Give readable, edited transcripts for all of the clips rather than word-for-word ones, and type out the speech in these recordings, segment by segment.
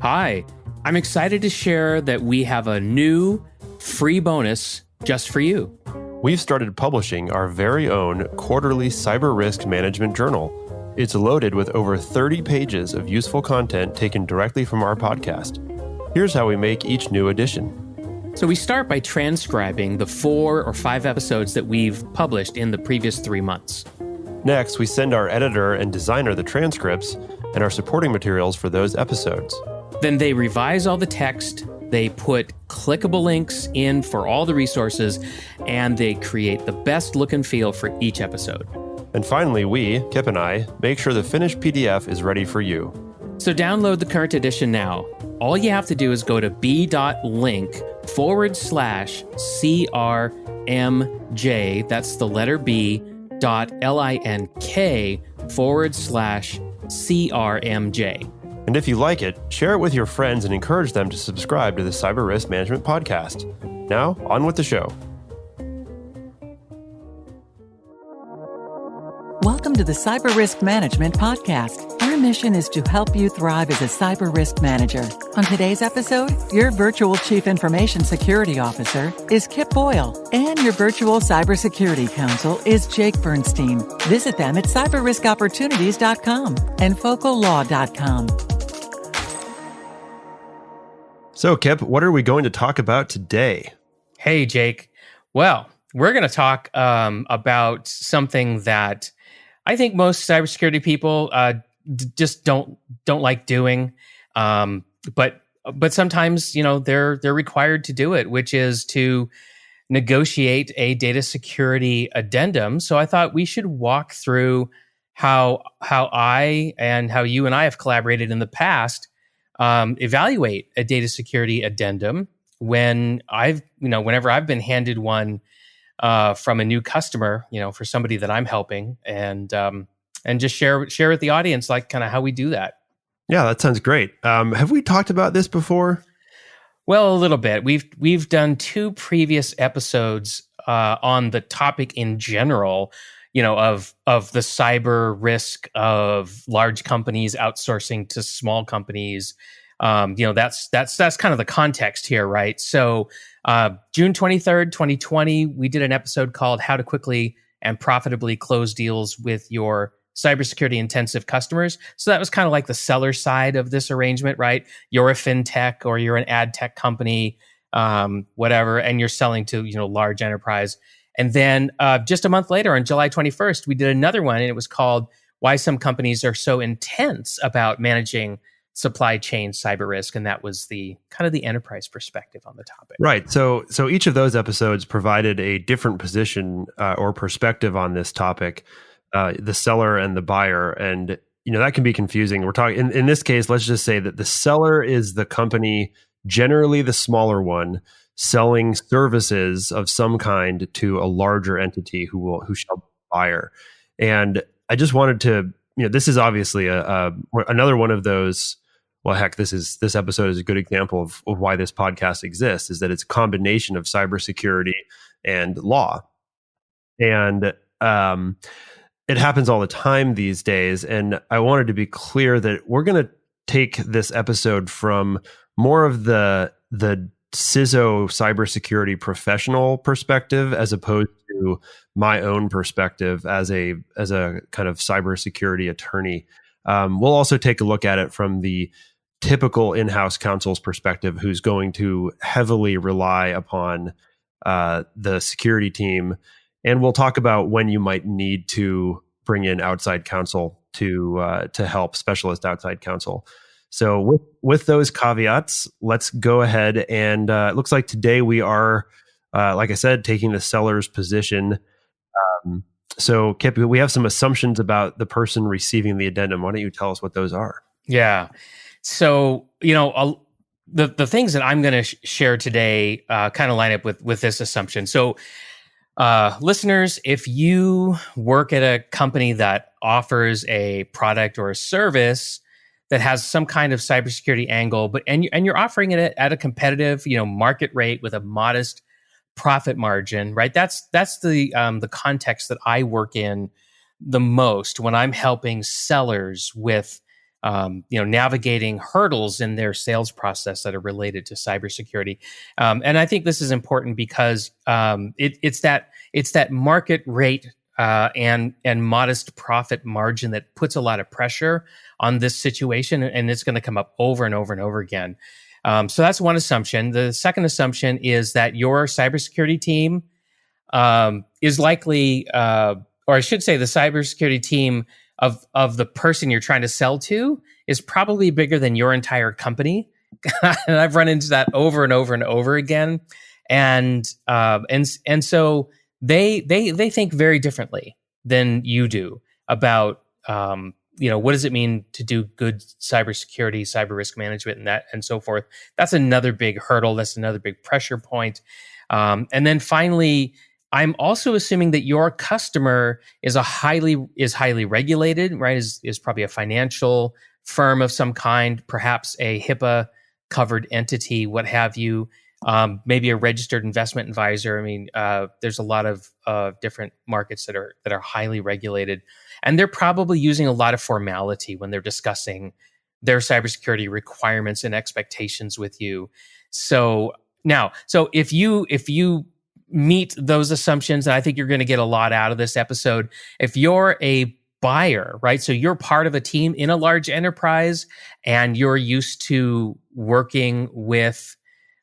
Hi, I'm excited to share that we have a new free bonus just for you. We've started publishing our very own quarterly cyber risk management journal. It's loaded with over 30 pages of useful content taken directly from our podcast. Here's how we make each new edition. So we start by transcribing the 4 or 5 episodes that we've published in the previous 3 months. Next, we send our editor and designer the transcripts and our supporting materials for those episodes. Then they revise all the text, they put clickable links in for all the resources, and they create the best look and feel for each episode. And finally, we, Kip and I, make sure the finished PDF is ready for you. So download the current edition now. All you have to do is go to b.link/CRMJ, that's the letter B, .link/CRMJ. And if you like it, share it with your friends and encourage them to subscribe to the Cyber Risk Management Podcast. Now, on with the show. Welcome to the Cyber Risk Management Podcast. Our mission is to help you thrive as a cyber risk manager. On today's episode, your virtual Chief Information Security Officer is Kip Boyle, and your virtual Cybersecurity Counsel is Jake Bernstein. Visit them at cyberriskopportunities.com and focallaw.com. So, Kip, what are we going to talk about today? Hey, Jake. Well, we're going to talk about something that I think most cybersecurity people just don't like doing, but sometimes they're required to do it, which is to negotiate a data security addendum. So I thought we should walk through how I and how you and I have collaborated in the past, evaluate a data security addendum whenever I've been handed one from a new customer, for somebody that I'm helping, and just share with the audience, like, kind of how we do that. Yeah, that sounds great. Have we talked about this before? Well, a little bit. We've done 2 previous episodes on the topic in general, of the cyber risk of large companies outsourcing to small companies. That's kind of the context here, right? So June 23rd, 2020, we did an episode called How to Quickly and Profitably Close Deals with Your Cybersecurity Intensive Customers. So that was kind of like the seller side of this arrangement, right? You're a fintech or you're an ad tech company, whatever, and you're selling to, large enterprise. And then just a month later, on July 21st, we did another one, and it was called Why Some Companies Are So Intense About Managing Supply Chain Cyber Risk. And that was the kind of the enterprise perspective on the topic. Right. So each of those episodes provided a different position or perspective on this topic, the seller and the buyer. And, that can be confusing. We're talking, in this case, let's just say that the seller is the company, generally the smaller one, selling services of some kind to a larger entity who shall be the buyer. And I just wanted to, this is obviously another one of those. Well, heck, this episode is a good example of why this podcast exists, is that it's a combination of cybersecurity and law. And it happens all the time these days. And I wanted to be clear that we're going to take this episode from more of the CISO cybersecurity professional perspective, as opposed to my own perspective as a kind of cybersecurity attorney. We'll also take a look at it from the typical in-house counsel's perspective, who's going to heavily rely upon the security team. And we'll talk about when you might need to bring in outside counsel to help, specialist outside counsel. So with those caveats, let's go ahead and it looks like today we are, like I said, taking the seller's position. So Kip, we have some assumptions about the person receiving the addendum. Why don't you tell us what those are? Yeah. So, the things that I'm going to share today kind of line up with this assumption. So, listeners, if you work at a company that offers a product or a service that has some kind of cybersecurity angle, and you're offering it at a competitive, market rate with a modest profit margin, right? That's the context that I work in the most when I'm helping sellers with navigating hurdles in their sales process that are related to cybersecurity. And I think this is important because it's that market rate and modest profit margin that puts a lot of pressure on this situation, and it's going to come up over and over and over again. So that's one assumption. The second assumption is that your cybersecurity team is likely, or I should say, the cybersecurity team of the person you're trying to sell to is probably bigger than your entire company. And I've run into that over and over and over again. And so they think very differently than you do about what does it mean to do good cybersecurity, cyber risk management, and so forth. That's another big hurdle. That's another big pressure point. And then finally, I'm also assuming that your customer is highly regulated, right? Is probably a financial firm of some kind, perhaps a HIPAA covered entity, what have you. Maybe a registered investment advisor. I mean, there's a lot of different markets that are highly regulated, and they're probably using a lot of formality when they're discussing their cybersecurity requirements and expectations with you. So if you meet those assumptions, and I think you're going to get a lot out of this episode. If you're a buyer, right? So you're part of a team in a large enterprise, and you're used to working with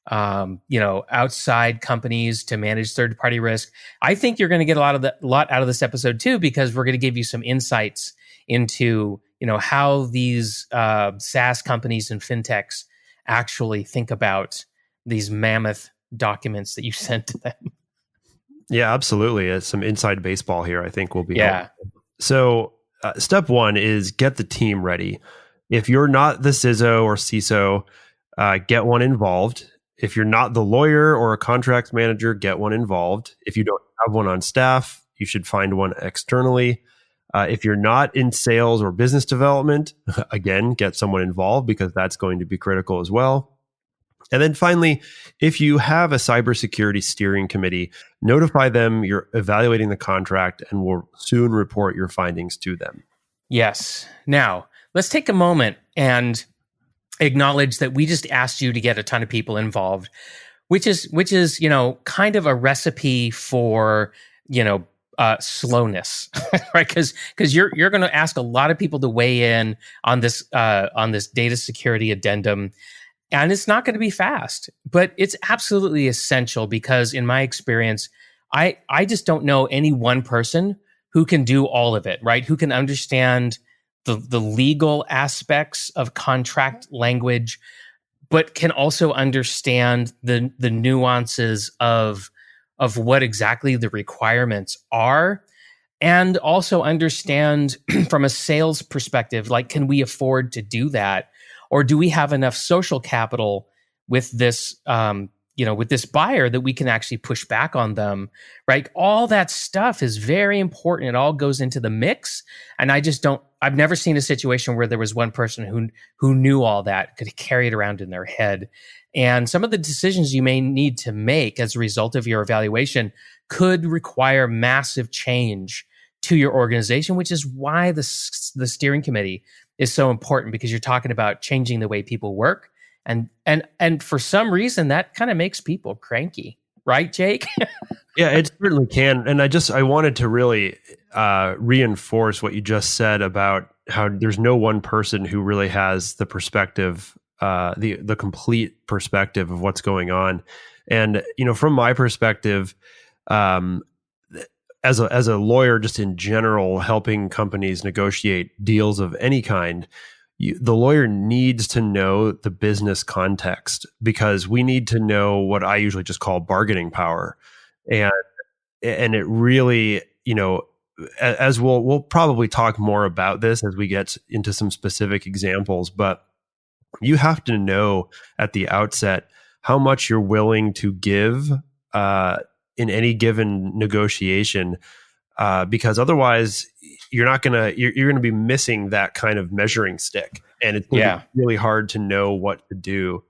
outside companies to manage third-party risk. I think you're going to get a lot out of this episode too, because we're going to give you some insights into, how these SaaS companies and fintechs actually think about these mammoth documents that you sent to them. Yeah, absolutely. Some inside baseball here, I think, will be helpful. So step one is get the team ready. If you're not the CISO or CISO, get one involved. If you're not the lawyer or a contracts manager, get one involved. If you don't have one on staff, you should find one externally. If you're not in sales or business development, again, get someone involved, because that's going to be critical as well. And then finally, if you have a cybersecurity steering committee, notify them you're evaluating the contract and will soon report your findings to them. Yes. Now, let's take a moment and acknowledge that we just asked you to get a ton of people involved, which is kind of a recipe for slowness, right? Because you're going to ask a lot of people to weigh in on this data security addendum. And it's not going to be fast, but it's absolutely essential, because in my experience, I just don't know any one person who can do all of it, right? Who can understand the legal aspects of contract language, but can also understand the nuances of what exactly the requirements are, and also understand from a sales perspective, like, can we afford to do that? Or do we have enough social capital with this, with this buyer that we can actually push back on them, right? All that stuff is very important. It all goes into the mix. And I've never seen a situation where there was one person who knew all that, could carry it around in their head. And some of the decisions you may need to make as a result of your evaluation could require massive change to your organization, which is why the steering committee is so important, because you're talking about changing the way people work. And for some reason, that kind of makes people cranky, right, Jake? Yeah, it certainly can. And I wanted to really reinforce what you just said about how there's no one person who really has the perspective, the complete perspective of what's going on. And, from my perspective, as a lawyer, just in general, helping companies negotiate deals of any kind, the lawyer needs to know the business context, because we need to know what I usually just call bargaining power. And it really, as we'll probably talk more about this as we get into some specific examples, but you have to know at the outset how much you're willing to give in any given negotiation, because otherwise you're going to be missing that kind of measuring stick, and it's going to be really hard to know what to do.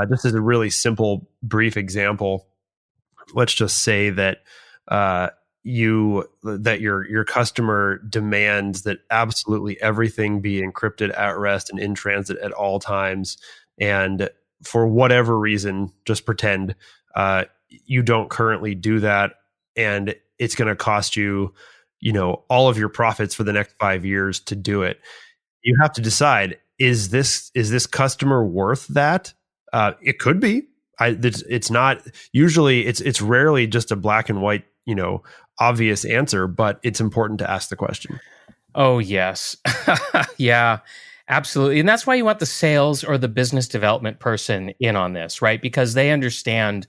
Just as a really simple, brief example, let's just say that your customer demands that absolutely everything be encrypted at rest and in transit at all times, and for whatever reason, just pretend you don't currently do that, and it's going to cost you, all of your profits for the next 5 years to do it. You have to decide: is this customer worth that? It could be. It's not usually. It's rarely just a black and white, obvious answer, but it's important to ask the question. Oh, yes. Yeah, absolutely. And that's why you want the sales or the business development person in on this, right? Because they understand,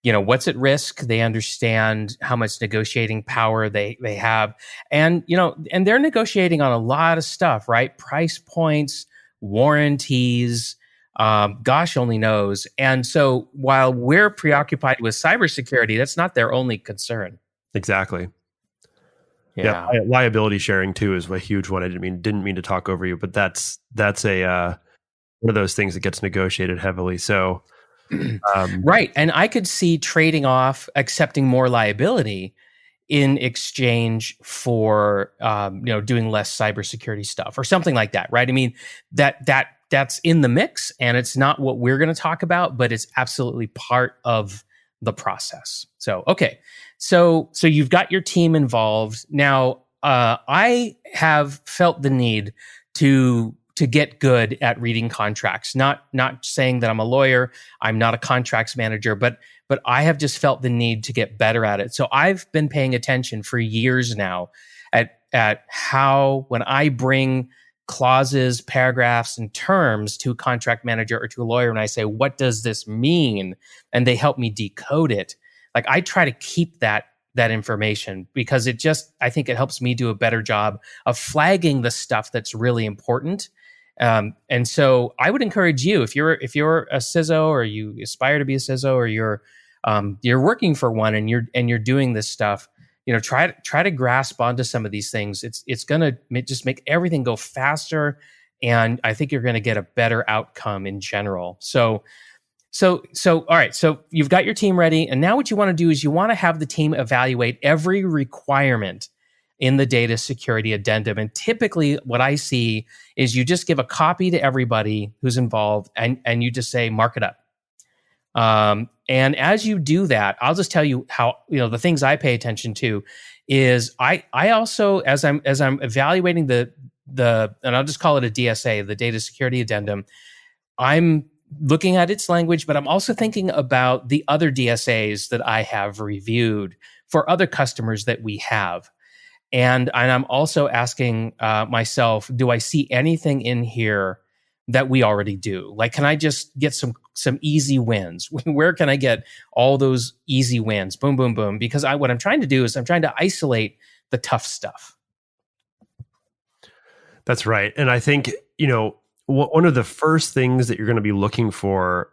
what's at risk. They understand how much negotiating power they have. And, and they're negotiating on a lot of stuff, right? Price points, warranties, gosh only knows. And so while we're preoccupied with cybersecurity, that's not their only concern. Exactly. Yeah. Liability sharing too is a huge one. I didn't mean to talk over you, but that's a one of those things that gets negotiated heavily. So, right. And I could see trading off accepting more liability in exchange for doing less cybersecurity stuff or something like that, right? I mean, that's in the mix, and it's not what we're going to talk about, but it's absolutely part of the process. So, okay. So you've got your team involved. Now, I have felt the need to get good at reading contracts. Not saying that I'm a lawyer, I'm not a contracts manager, but I have just felt the need to get better at it. So I've been paying attention for years now at how, when I bring clauses, paragraphs, and terms to a contract manager or to a lawyer, and I say, what does this mean? And they help me decode it. Like, I try to keep that information, because I think it helps me do a better job of flagging the stuff that's really important. And so I would encourage you, if you're a CISO, or you aspire to be a CISO, or you're working for one and you're doing this stuff, try to grasp onto some of these things. It's going to just make everything go faster, and I think you're going to get a better outcome in general. So all right. So you've got your team ready, and now what you want to do is you want to have the team evaluate every requirement in the data security addendum. And typically what I see is you just give a copy to everybody who's involved, and you just say, mark it up. And as you do that, I'll just tell you how, the things I pay attention to is I also, as I'm evaluating the, and I'll just call it a DSA, the data security addendum, I'm looking at its language, but I'm also thinking about the other DSAs that I have reviewed for other customers that we have. And I'm also asking myself, do I see anything in here that we already do? Like, can I just get some easy wins? Where can I get all those easy wins? Boom, boom, boom. Because what I'm trying to do is I'm trying to isolate the tough stuff. That's right. And I think, one of the first things that you're going to be looking for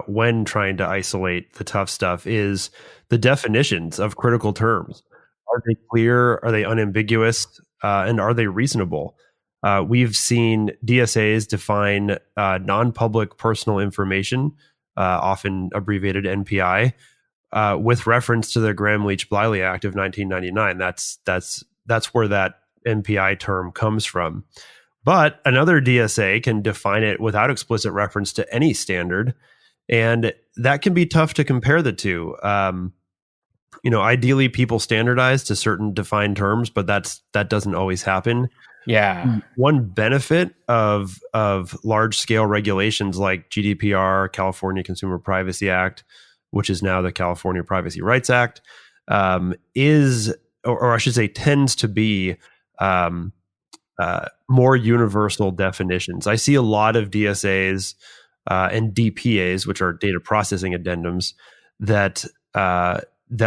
when trying to isolate the tough stuff is the definitions of critical terms. Are they clear? Are they unambiguous? And are they reasonable? We've seen DSAs define non-public personal information, often abbreviated NPI, with reference to the Gramm-Leach-Bliley Act of 1999. That's where that NPI term comes from. But another DSA can define it without explicit reference to any standard, and that can be tough to compare the two. Ideally, people standardize to certain defined terms, but that doesn't always happen. Yeah. One benefit of large scale regulations like GDPR, California Consumer Privacy Act, which is now the California Privacy Rights Act, is, or I should say, tends to be more universal definitions. I see a lot of DSAs and DPAs, which are data processing addendums, that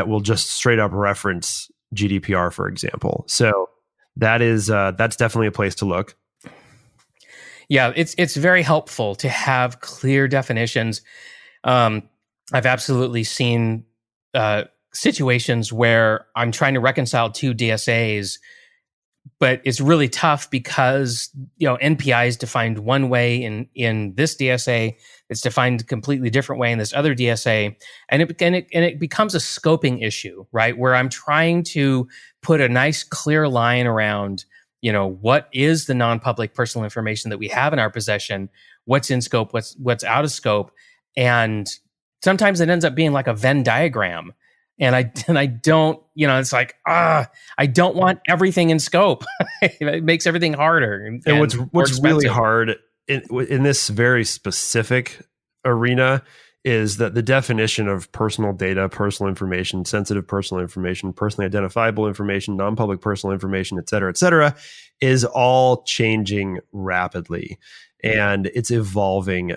will just straight up reference GDPR, for example. So that's definitely a place to look. Yeah, it's very helpful to have clear definitions. I've absolutely seen situations where I'm trying to reconcile two DSAs, but it's really tough because, NPI is defined one way in this DSA. It's defined a completely different way in this other DSA. And it becomes a scoping issue, right? Where I'm trying to put a nice clear line around, what is the non-public personal information that we have in our possession? What's in scope? What's out of scope? And sometimes it ends up being like a Venn diagram. And I don't, it's like, I don't want everything in scope. It makes everything harder. And what's really hard in this very specific arena is that the definition of personal data, personal information, sensitive personal information, personally identifiable information, non-public personal information, et cetera, is all changing rapidly. And it's evolving.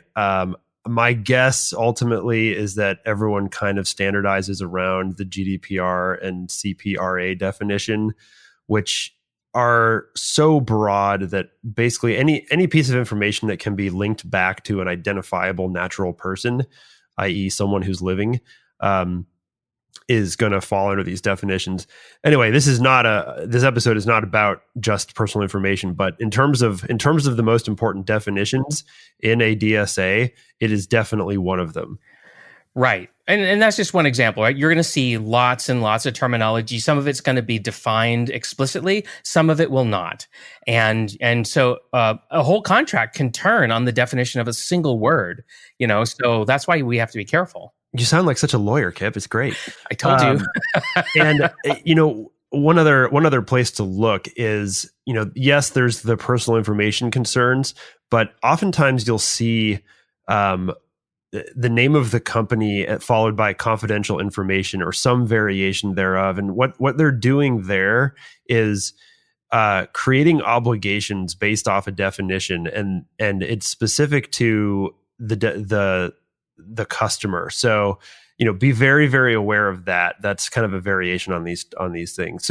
My guess ultimately is that everyone kind of standardizes around the GDPR and CPRA definition, which are so broad that basically any piece of information that can be linked back to an identifiable natural person, i.e. someone who's living, is going to fall under these definitions. Anyway, this episode is not about just personal information, but in terms of the most important definitions in a DSA, it is definitely one of them. Right. And that's just one example, right? You're going to see lots and lots of terminology. Some of it's going to be defined explicitly. Some of it will not. And so a whole contract can turn on the definition of a single word, so that's why we have to be careful. You sound like such a lawyer, Kip. It's great. I told you. And one other place to look is, yes, there's the personal information concerns, but oftentimes you'll see the name of the company followed by confidential information or some variation thereof. And what they're doing there is creating obligations based off a definition, and it's specific to the customer. So, be very, very aware of that. That's kind of a variation on these things.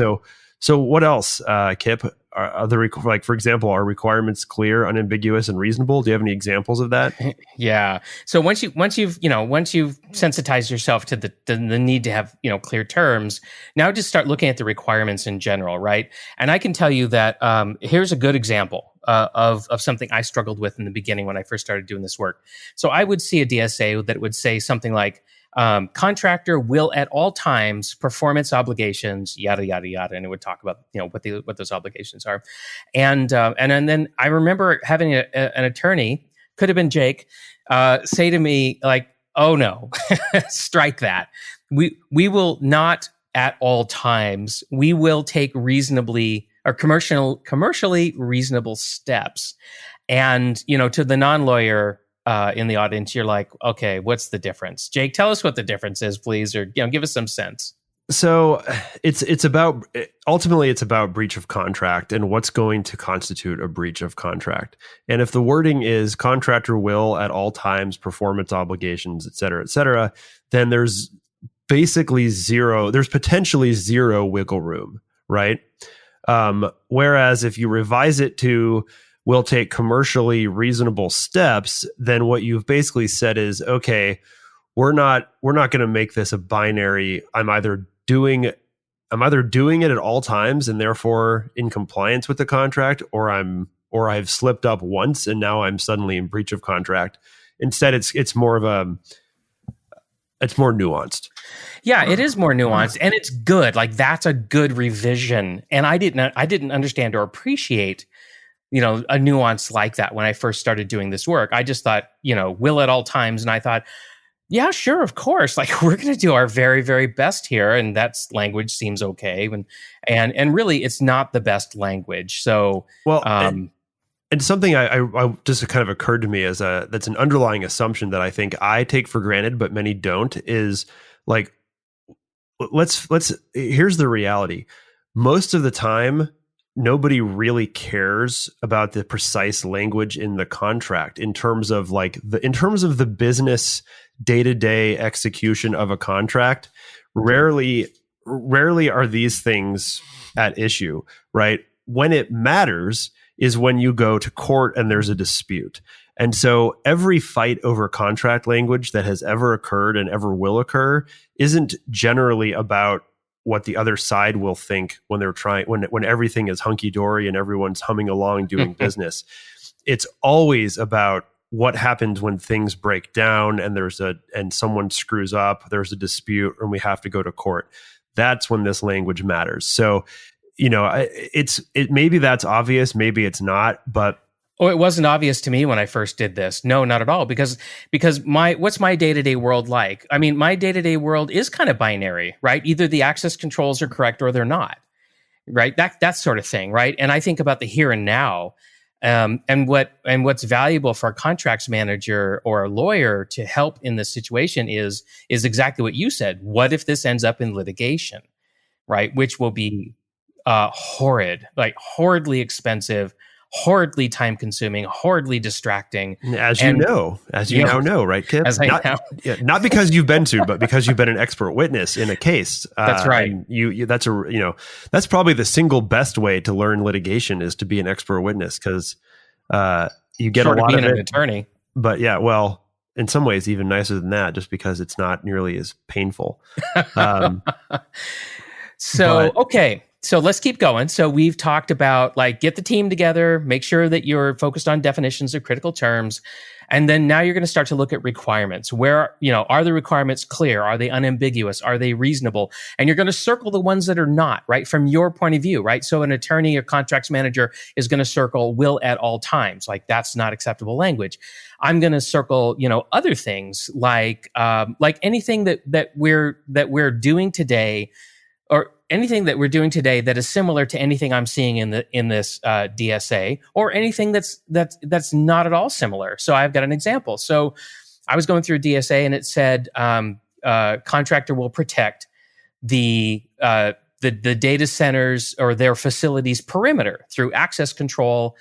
So what else, Kip? For example, are requirements clear, unambiguous, and reasonable? Do you have any examples of that? Yeah. So once you've sensitized yourself to the need to have clear terms, now just start looking at the requirements in general, right? And I can tell you that here's a good example of something I struggled with in the beginning when I first started doing this work. So I would see a DSA that would say something like, contractor will at all times perform its obligations, yada yada yada, and it would talk about what those obligations are, and then I remember having an attorney, could have been Jake, say to me like, "Oh no, strike that. We will not at all times. We will take reasonably or commercially reasonable steps," and to the non-lawyer in the audience, you're like, okay, what's the difference? Jake, tell us what the difference is, please, or give us some sense. So it's about breach of contract and what's going to constitute a breach of contract. And if the wording is contractor will at all times perform its obligations, et cetera, then there's potentially zero wiggle room, right? Whereas if you revise it to will take commercially reasonable steps, then what you've basically said is, okay, we're not going to make this a binary. I'm either doing it at all times and therefore in compliance with the contract, or I've slipped up once and now I'm suddenly in breach of contract. Instead, it's more nuanced. Yeah, it is more nuanced, and it's good. Like, that's a good revision. And I didn't understand or appreciate a nuance like that when I first started doing this work. I just thought, will at all times. And I thought, yeah, sure, of course. Like, we're going to do our very, very best here. And that's language seems okay. And really, it's not the best language. So, well, and something I just kind of occurred to me that's an underlying assumption that I think I take for granted, but many don't, is like, here's the reality. Most of the time, nobody really cares about the precise language in the contract in terms of the business day-to-day execution of a contract. Rarely are these things at issue, right? When it matters is when you go to court and there's a dispute. And so every fight over contract language that has ever occurred and ever will occur isn't generally about what the other side will think when they're trying, when everything is hunky dory and everyone's humming along doing business. It's always about what happens when things break down and someone screws up, there's a dispute, and we have to go to court. That's when this language matters. So, maybe that's obvious, maybe it's not, but it wasn't obvious to me when I first did this. No, not at all. Because what's my day-to-day world like? I mean, my day-to-day world is kind of binary, right? Either the access controls are correct or they're not, right? That sort of thing, right? And I think about the here and now, and what's valuable for a contracts manager or a lawyer to help in this situation is exactly what you said. What if this ends up in litigation, right? Which will be horridly expensive, horridly time consuming, horridly distracting. As you now know, right, Kip? Not because you've been sued, but because you've been an expert witness in a case. That's right. That's probably the single best way to learn litigation is to be an expert witness, because you get Short a lot of being it. An attorney. But yeah, well, in some ways even nicer than that, just because it's not nearly as painful. Okay. So let's keep going. So we've talked about get the team together, make sure that you're focused on definitions of critical terms. And then now you're going to start to look at requirements. Where, are the requirements clear? Are they unambiguous? Are they reasonable? And you're going to circle the ones that are not, right? From your point of view, right? So an attorney or contracts manager is going to circle will at all times. That's not acceptable language. I'm going to circle, other things like anything that we're doing today, or anything that we're doing today that is similar to anything I'm seeing in this DSA, or anything that's not at all similar. So I've got an example. So I was going through DSA and it said contractor will protect the data centers or their facilities perimeter through access control,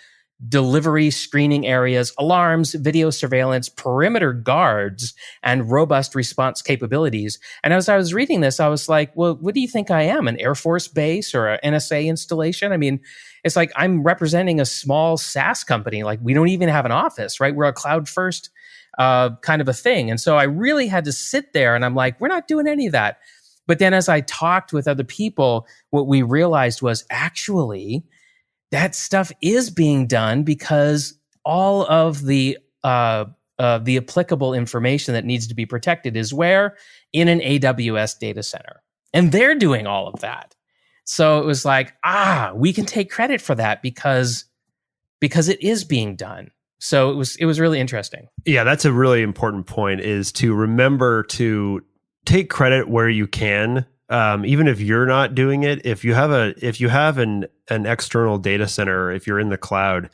delivery screening areas, alarms, video surveillance, perimeter guards, and robust response capabilities. And as I was reading this, I was like, well, what do you think I am? An Air Force base or an NSA installation? I mean, it's like I'm representing a small SaaS company. We don't even have an office, right? We're a cloud first kind of a thing. And so I really had to sit there and I'm like, we're not doing any of that. But then as I talked with other people, what we realized was actually that stuff is being done because all of the applicable information that needs to be protected is where? In an AWS data center. And they're doing all of that. So it was like, we can take credit for that because it is being done. So it was really interesting. Yeah, that's a really important point, is to remember to take credit where you can. Even if you're not doing it, if you have an external data center, if you're in the cloud,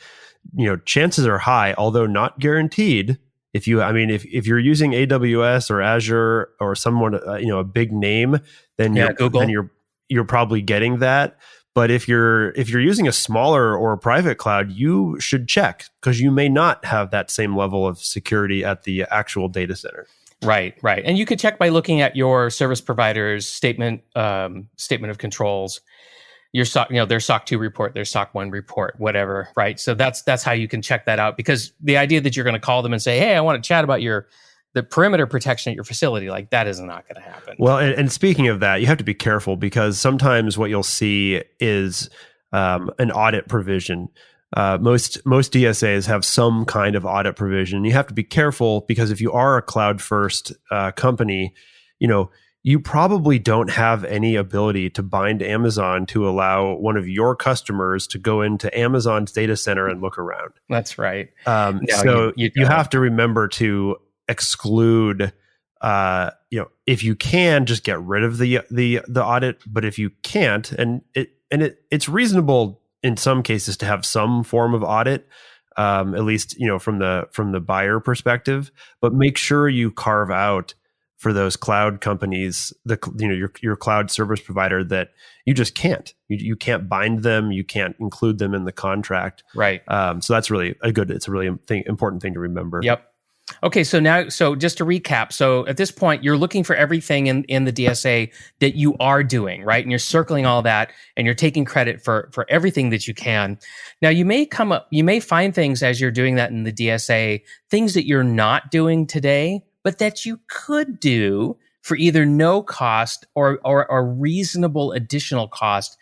chances are high, although not guaranteed. If you're using AWS or Azure or someone, a big name, then Google, then you're probably getting that. But if you're using a smaller or a private cloud, you should check, because you may not have that same level of security at the actual data center. Right. And you could check by looking at your service provider's statement of controls, your SOC, their SOC 2 report, their SOC 1 report, whatever. Right. So that's how you can check that out, because the idea that you're going to call them and say, hey, I want to chat about the perimeter protection at your facility, that is not going to happen. Well, and speaking of that, you have to be careful, because sometimes what you'll see is an audit provision. Most DSAs have some kind of audit provision. You have to be careful, because if you are a cloud first company, you probably don't have any ability to bind Amazon to allow one of your customers to go into Amazon's data center and look around. That's right. You have to remember to exclude. If you can, just get rid of the audit. But if you can't, and it's reasonable in some cases to have some form of audit, at least from the buyer perspective. But make sure you carve out for those cloud companies, your cloud service provider, that you just can't. You can't bind them. You can't include them in the contract. Right. So that's really it's a really important thing to remember. Yep. Okay, so just to recap, so at this point, you're looking for everything in the DSA that you are doing, right? And you're circling all that, and you're taking credit for everything that you can. Now, you may find things as you're doing that in the DSA, things that you're not doing today, but that you could do for either no cost or reasonable additional cost.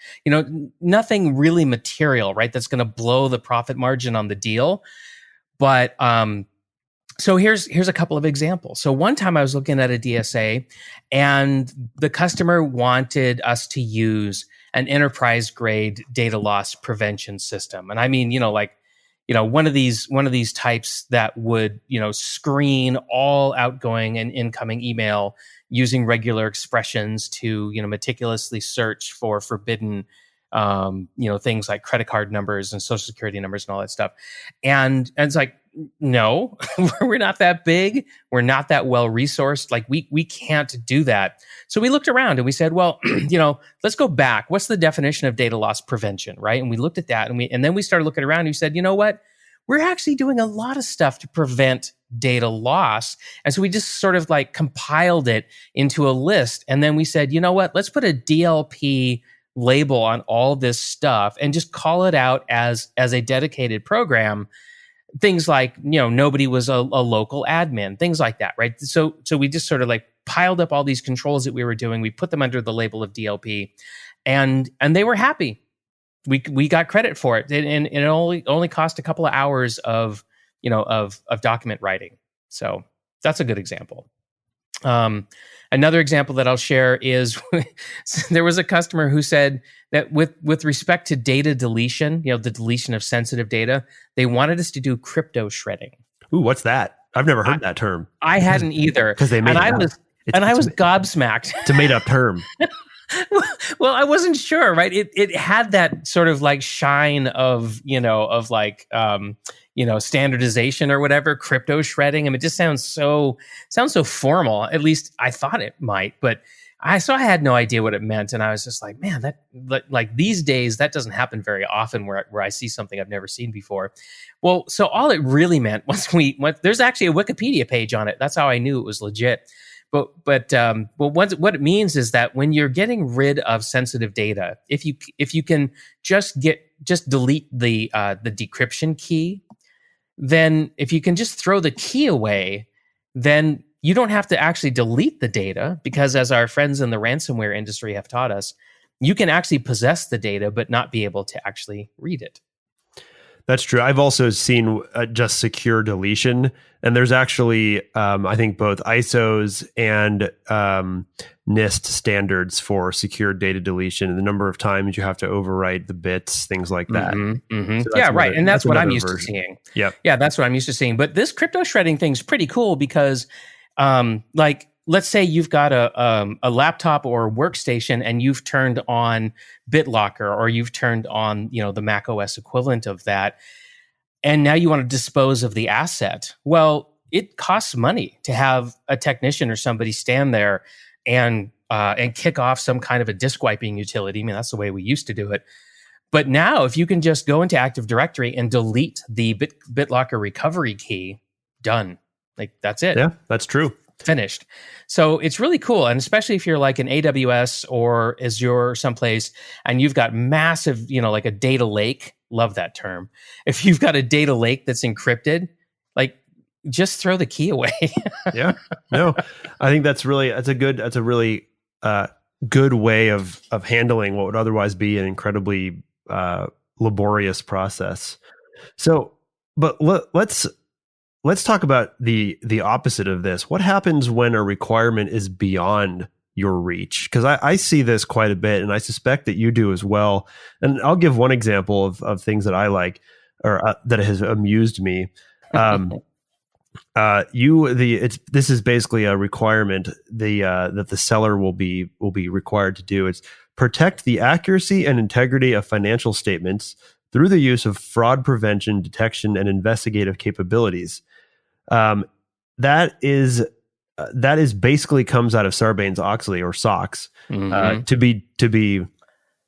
Nothing really material, right? That's going to blow the profit margin on the deal. But so here's a couple of examples. So one time I was looking at a DSA, and the customer wanted us to use an enterprise grade data loss prevention system. And I mean, one of these types that would, screen all outgoing and incoming email using regular expressions to, meticulously search for forbidden, things like credit card numbers and social security numbers and all that stuff. And it's like, no, we're not that big. We're not that well resourced. Like we can't do that. So we looked around and we said, well, let's go back. What's the definition of data loss prevention, right? And we looked at that, and then we started looking around and we said, you know what? We're actually doing a lot of stuff to prevent data loss. And so we just sort of like compiled it into a list. And then we said, you know what? Let's put a DLP label on all this stuff and just call it out as a dedicated program. Things like, nobody was a local admin, things like that, right? So we just sort of like piled up all these controls that we were doing. We put them under the label of DLP, and they were happy. We got credit for it, and it only cost a couple of hours of document writing. So that's a good example. Another example that I'll share is there was a customer who said that with respect to data deletion, the deletion of sensitive data, they wanted us to do crypto shredding. Ooh, what's that? I've never heard that term. I hadn't either. Because they made I was gobsmacked. It's a made up term. Well, I wasn't sure, right? It had that sort of like shine of standardization or whatever, crypto shredding. I mean, it just sounds so formal. At least I thought it might, but I had no idea what it meant, and I was just like, man, that like these days that doesn't happen very often where I see something I've never seen before. Well, so all it really meant was there's actually a Wikipedia page on it. That's how I knew it was legit. But what it means is that when you're getting rid of sensitive data, if you can just delete the decryption key, then if you can just throw the key away, then you don't have to actually delete the data, because as our friends in the ransomware industry have taught us, you can actually possess the data but not be able to actually read it. That's true. I've also seen just secure deletion, and there's actually, I think, both ISOs and NIST standards for secure data deletion, and the number of times you have to overwrite the bits, things like that. Mm-hmm, mm-hmm. So yeah, right. And that's what I'm used to seeing. Yeah, that's what I'm used to seeing. But this crypto shredding thing's pretty cool because, let's say you've got a laptop or a workstation and you've turned on BitLocker, or you've turned on, the Mac OS equivalent of that, and now you want to dispose of the asset. Well, it costs money to have a technician or somebody stand there and kick off some kind of a disk wiping utility. I mean, that's the way we used to do it. But now, if you can just go into Active Directory and delete the BitLocker recovery key, done. Like, that's it. Yeah, that's true. Finished. So it's really cool. And especially if you're like an AWS or Azure or someplace, and you've got massive, like a data lake. Love that term. If you've got a data lake that's encrypted, like, just throw the key away. Yeah. No, I think that's a really good way of handling what would otherwise be an incredibly laborious process. So, but let's talk about the opposite of this. What happens when a requirement is beyond your reach? Because I see this quite a bit, and I suspect that you do as well. And I'll give one example of things that I like, or that has amused me. This is basically a requirement that the seller will be required to do. It's protect the accuracy and integrity of financial statements through the use of fraud prevention, detection, and investigative capabilities. That is basically comes out of Sarbanes-Oxley, or SOX, to be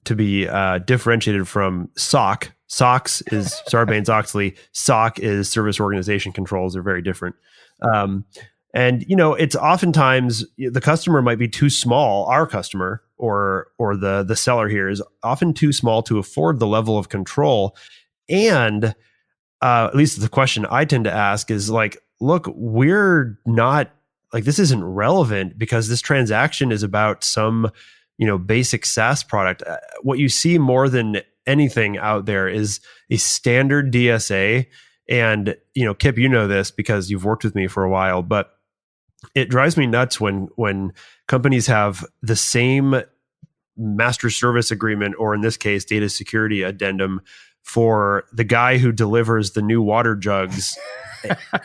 differentiated from SOC. SOX is Sarbanes-Oxley. SOC is Service Organization Controls. They're very different. And it's oftentimes the customer might be too small. Our customer or the seller here is often too small to afford the level of control. And at least the question I tend to ask is like, look, we're not like this isn't relevant because this transaction is about some, basic SaaS product. What you see more than anything out there is a standard DSA. And, Kip, you know this because you've worked with me for a while, but it drives me nuts when companies have the same master service agreement, or in this case, data security addendum, for the guy who delivers the new water jugs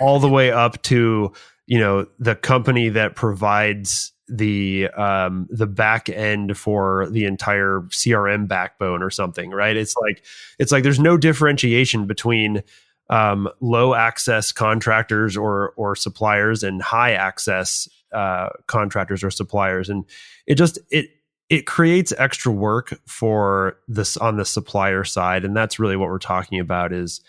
all the way up to, the company that provides the back end for the entire CRM backbone or something, right? It's like there's no differentiation between low access contractors or suppliers and high access contractors or suppliers, and it creates extra work for this on the supplier side. And that's really what we're talking about is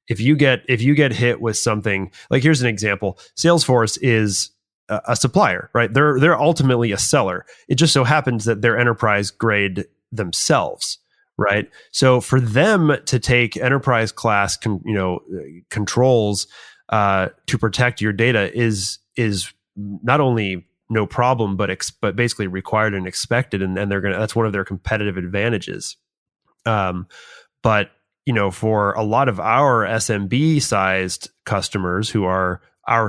if you get hit with something like, here's an example. Salesforce is a supplier, right? They're ultimately a seller. It just so happens that they're enterprise grade themselves, right? So for them to take enterprise class controls to protect your data is not only no problem, but basically required and expected, and that's one of their competitive advantages. But for a lot of our SMB sized customers who are our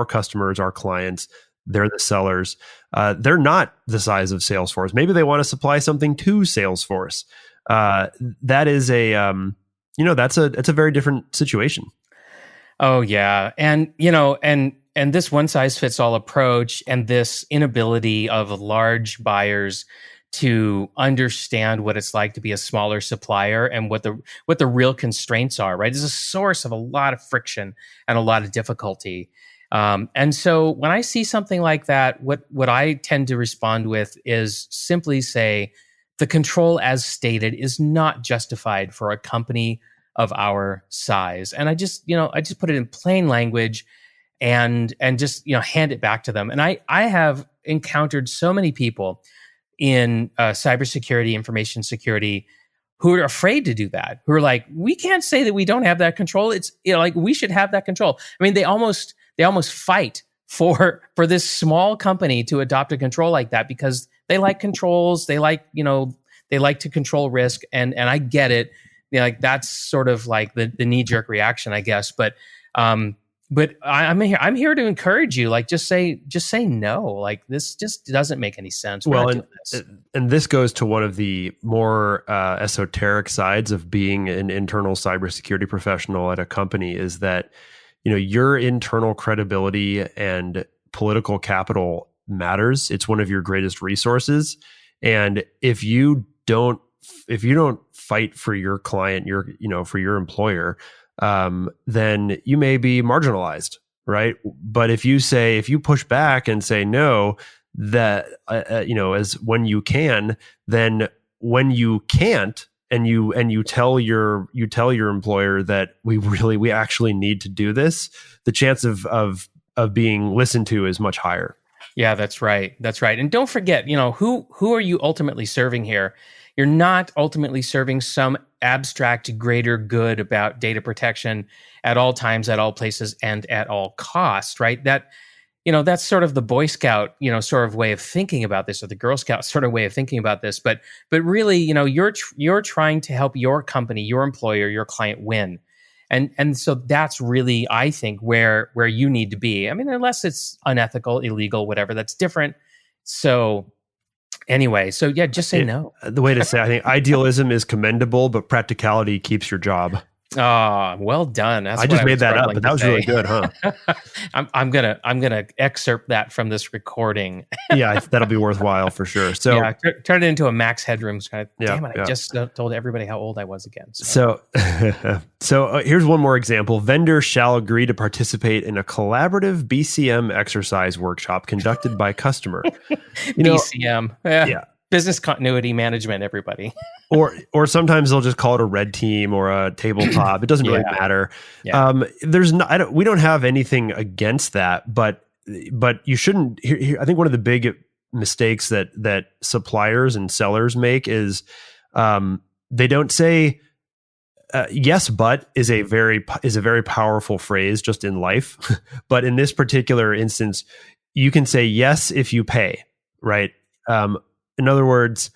customers, our clients, they're the sellers. They're not the size of Salesforce. Maybe they want to supply something to Salesforce. That is that's a very different situation. Oh yeah, and this one size fits all approach and this inability of large buyers to understand what it's like to be a smaller supplier and what the real constraints are, right, is a source of a lot of friction and a lot of difficulty. And so when I see something like that, what I tend to respond with is simply say, the control as stated is not justified for a company of our size. And I just put it in plain language and just, hand it back to them. And I have encountered so many people in cybersecurity, information security, who are afraid to do that, who are like, we can't say that we don't have that control. It's like we should have that control. I mean, they almost fight for this small company to adopt a control like that because they like controls. They like to control risk, and I get it. Like that's sort of like the knee jerk reaction, I guess. But I'm here to encourage you. Like, just say no. Like, this just doesn't make any sense. Well, and this goes to one of the more esoteric sides of being an internal cybersecurity professional at a company is that, your internal credibility and political capital matters. It's one of your greatest resources. And if you don't fight for your client, for your employer, then you may be marginalized, right? But if you push back and say no, that as when you can, then when you can't, and you tell your employer that we actually need to do this, the chance of being listened to is much higher. Yeah, that's right. And don't forget, who are you ultimately serving here? You're not ultimately serving some abstract greater good about data protection at all times, at all places, and at all costs, right? That's sort of the Boy Scout, sort of way of thinking about this, or the Girl Scout sort of way of thinking about this. But really, you're trying to help your company, your employer, your client win. And so that's really, I think, where you need to be. I mean, unless it's unethical, illegal, whatever, that's different. So anyway, so yeah, just say no. The way to say, I think idealism is commendable, but practicality keeps your job. Well done. That's I just made that up, but that was really good, huh? I'm gonna excerpt that from this recording. Yeah, that'll be worthwhile for sure. So yeah, turn it into a Max Headroom kind of. Damn it! I just told everybody how old I was again. So here's one more example. Vendor shall agree to participate in a collaborative BCM exercise workshop conducted by customer. BCM, yeah. Business continuity management, everybody. or sometimes they'll just call it a red team or a tabletop. It doesn't really matter. Yeah. We don't have anything against that, but you shouldn't. I think one of the big mistakes that suppliers and sellers make is they don't say yes, but is a very powerful phrase just in life. But in this particular instance, you can say yes if you pay, right? In other words,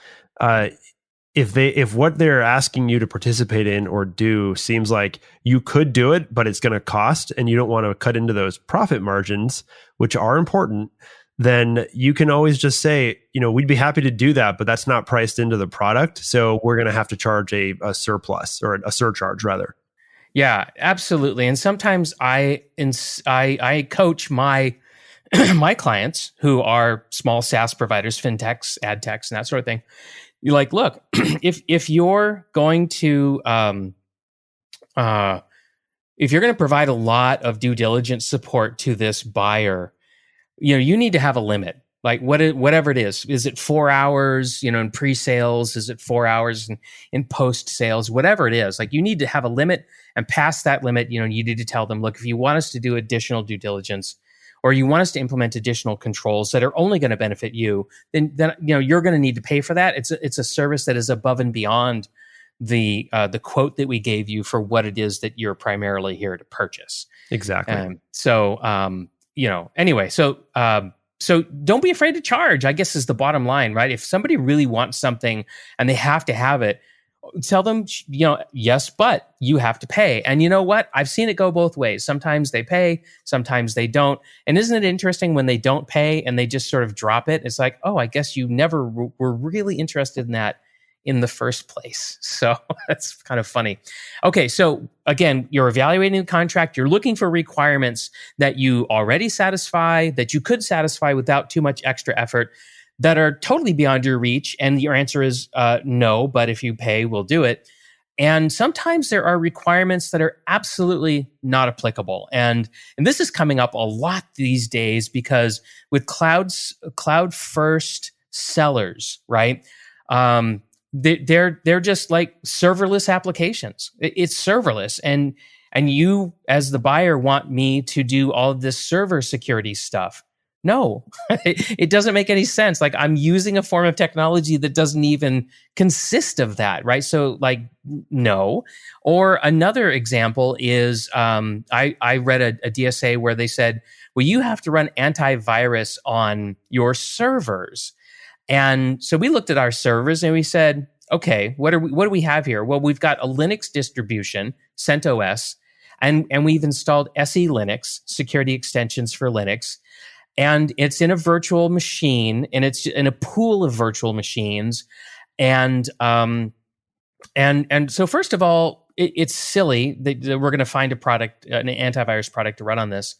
if what they're asking you to participate in or do seems like you could do it, but it's going to cost, and you don't want to cut into those profit margins, which are important, then you can always just say, we'd be happy to do that, but that's not priced into the product. So we're going to have to charge a surplus or a surcharge rather. Yeah, absolutely. And sometimes I coach my my clients who are small SaaS providers, fintechs, ad techs, and that sort of thing. You're like, look, if you're going to provide a lot of due diligence support to this buyer, you need to have a limit. Like whatever it is. Is it 4 hours, in pre-sales? Is it 4 hours in post-sales? Whatever it is, like you need to have a limit, and past that limit, you need to tell them, look, if you want us to do additional due diligence, or you want us to implement additional controls that are only going to benefit you, then you're going to need to pay for that. It's a service that is above and beyond the quote that we gave you for what it is that you're primarily here to purchase. Exactly. Anyway, so don't be afraid to charge, I guess, is the bottom line, right? If somebody really wants something and they have to have it, tell them, yes, but you have to pay. And you know what? I've seen it go both ways. Sometimes they pay, sometimes they don't. And isn't it interesting when they don't pay and they just sort of drop it? It's like, oh, I guess you never were really interested in that in the first place. So that's kind of funny. Okay, so again, you're evaluating the contract. You're looking for requirements that you already satisfy, that you could satisfy without too much extra effort, that are totally beyond your reach. And your answer is no, but if you pay, we'll do it. And sometimes there are requirements that are absolutely not applicable. And this is coming up a lot these days because with cloud first sellers, right? They're just like serverless applications. It's serverless. And you as the buyer want me to do all of this server security stuff. No, it doesn't make any sense. Like I'm using a form of technology that doesn't even consist of that, right? So like, no. Or another example is I read a DSA where they said, well, you have to run antivirus on your servers. And so we looked at our servers and we said, okay, what do we have here? Well, we've got a Linux distribution, CentOS, and we've installed SE Linux, security extensions for Linux. And it's in a virtual machine, and it's in a pool of virtual machines. And so first of all, it's silly that we're going to find an antivirus product to run on this.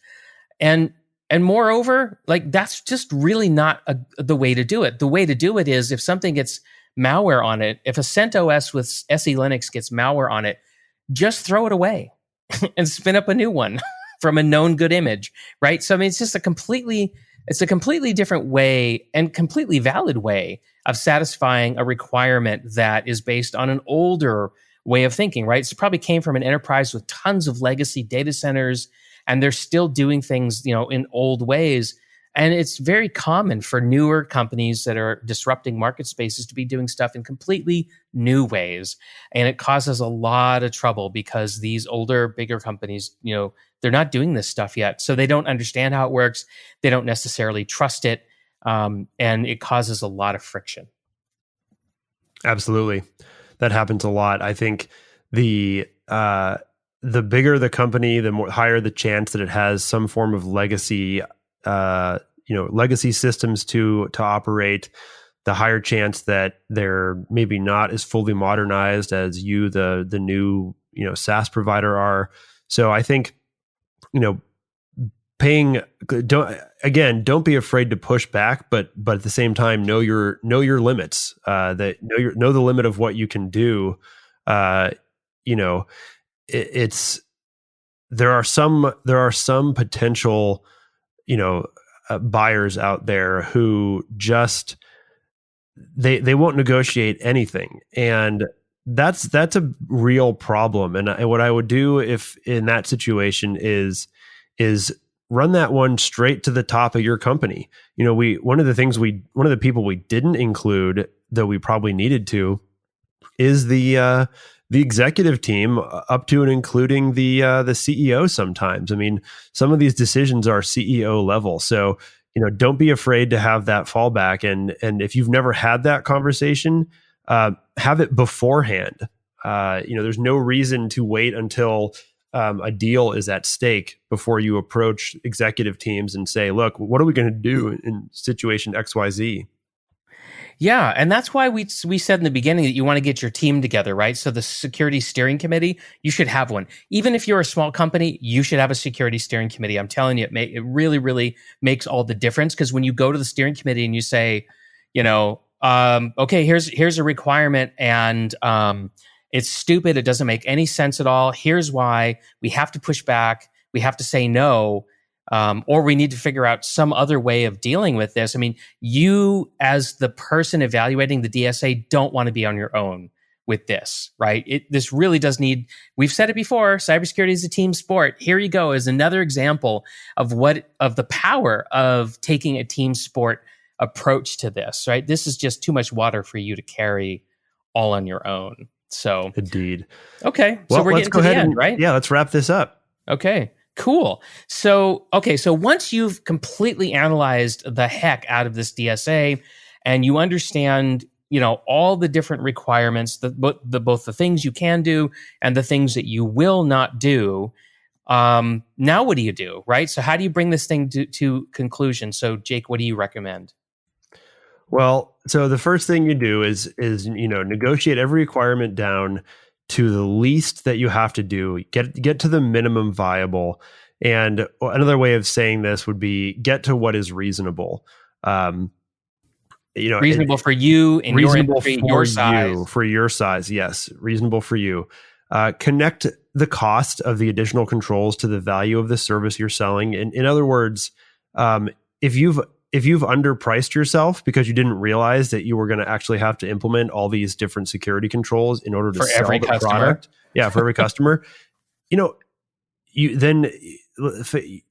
And moreover, like that's just really not the way to do it. The way to do it is if something gets malware on it, if a CentOS with SE Linux gets malware on it, just throw it away and spin up a new one from a known good image, right? So I mean, it's just a completely different way and completely valid way of satisfying a requirement that is based on an older way of thinking, right? So it probably came from an enterprise with tons of legacy data centers, and they're still doing things, in old ways. And it's very common for newer companies that are disrupting market spaces to be doing stuff in completely new ways. And it causes a lot of trouble because these older, bigger companies, they're not doing this stuff yet. So they don't understand how it works. They don't necessarily trust it. And it causes a lot of friction. Absolutely. That happens a lot. I think the bigger the company, the more higher the chance that it has some form of legacy systems to operate, the higher chance that they're maybe not as fully modernized as the new, SaaS provider are. So I think, don't be afraid to push back, but at the same time, know your limits, know the limit of what you can do. There are some potential, buyers out there who just they won't negotiate anything, and that's a real problem. And what I would do if in that situation is run that one straight to the top of your company. One of the people we didn't include, though we probably needed to, is the the executive team up to and including the CEO sometimes. I mean, some of these decisions are CEO level. So, don't be afraid to have that fallback. And if you've never had that conversation, have it beforehand. There's no reason to wait until a deal is at stake before you approach executive teams and say, look, what are we going to do in situation XYZ? Yeah, and that's why we said in the beginning that you want to get your team together, right? So the security steering committee, you should have one. Even if you're a small company, you should have a security steering committee. I'm telling you, it really, really makes all the difference, because when you go to the steering committee and you say, okay, here's a requirement, and it's stupid, it doesn't make any sense at all. Here's why. We have to push back. We have to say no. Or we need to figure out some other way of dealing with this. I mean, you as the person evaluating the DSA don't want to be on your own with this, right? This really does need, we've said it before, cybersecurity is a team sport. Here you go is another example of the power of taking a team sport approach to this, right? This is just too much water for you to carry all on your own. So indeed. Okay. So we're getting to the end, right? Yeah, let's wrap this up. Okay. Cool. So once you've completely analyzed the heck out of this DSA and you understand, all the different requirements, both the things you can do and the things that you will not do, now what do you do, right? So how do you bring this thing to conclusion? So Jake, what do you recommend? Well, so the first thing you do is negotiate every requirement down to the least that you have to do. Get to the minimum viable. And another way of saying this would be get to what is reasonable. Reasonable for you in your industry, your size. For your size, yes, reasonable for you. Connect the cost of the additional controls to the value of the service you're selling. In other words, if you've underpriced yourself because you didn't realize that you were going to actually have to implement all these different security controls in order to sell the product. Yeah, for every customer. You then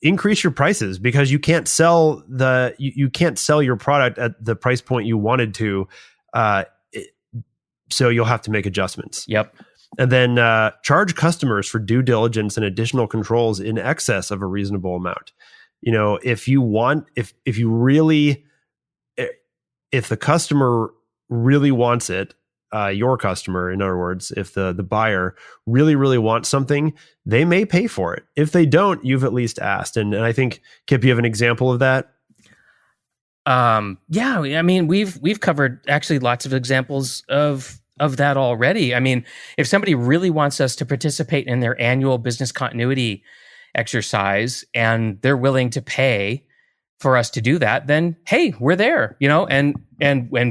increase your prices because you can't sell your product at the price point you wanted to. So you'll have to make adjustments. Yep. And then charge customers for due diligence and additional controls in excess of a reasonable amount. If the customer really wants it, your customer, in other words, if the buyer really, really wants something, they may pay for it. If they don't, you've at least asked. And I think, Kip, you have an example of that? Yeah, I mean, we've covered actually lots of examples of that already. I mean, if somebody really wants us to participate in their annual business continuity exercise and they're willing to pay for us to do that, then hey, we're there, and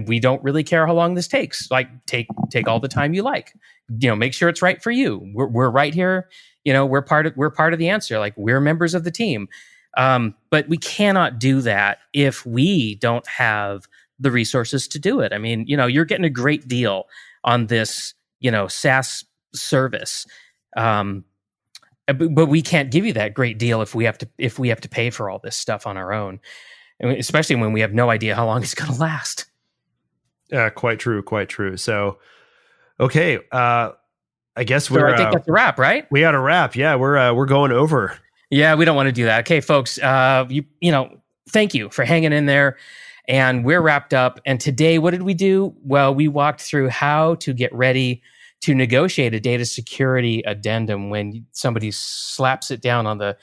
we don't really care how long this takes. Like take all the time you like, make sure it's right for you. We're right here, we're part of the answer. Like we're members of the team. But we cannot do that if we don't have the resources to do it. I mean, you're getting a great deal on this, SaaS service. But we can't give you that great deal if we have to pay for all this stuff on our own, especially when we have no idea how long it's going to last. Quite true. So, okay, I guess I think that's a wrap, right? We got a wrap. Yeah, we're going over. Yeah, we don't want to do that. Okay, folks, thank you for hanging in there, and we're wrapped up. And today, what did we do? Well, we walked through how to get ready to negotiate a data security addendum when somebody slaps it down on the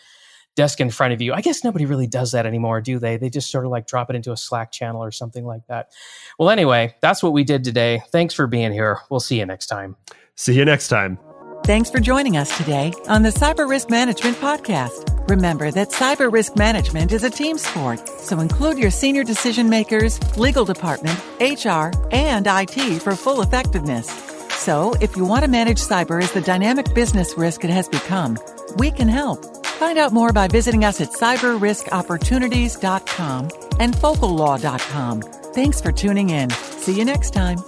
desk in front of you. I guess nobody really does that anymore, do they? They just sort of like drop it into a Slack channel or something like that. Well, anyway, that's what we did today. Thanks for being here. We'll see you next time. See you next time. Thanks for joining us today on the Cyber Risk Management Podcast. Remember that cyber risk management is a team sport, so include your senior decision makers, legal department, HR, and IT for full effectiveness. So, if you want to manage cyber as the dynamic business risk it has become, we can help. Find out more by visiting us at cyberriskopportunities.com and focallaw.com. Thanks for tuning in. See you next time.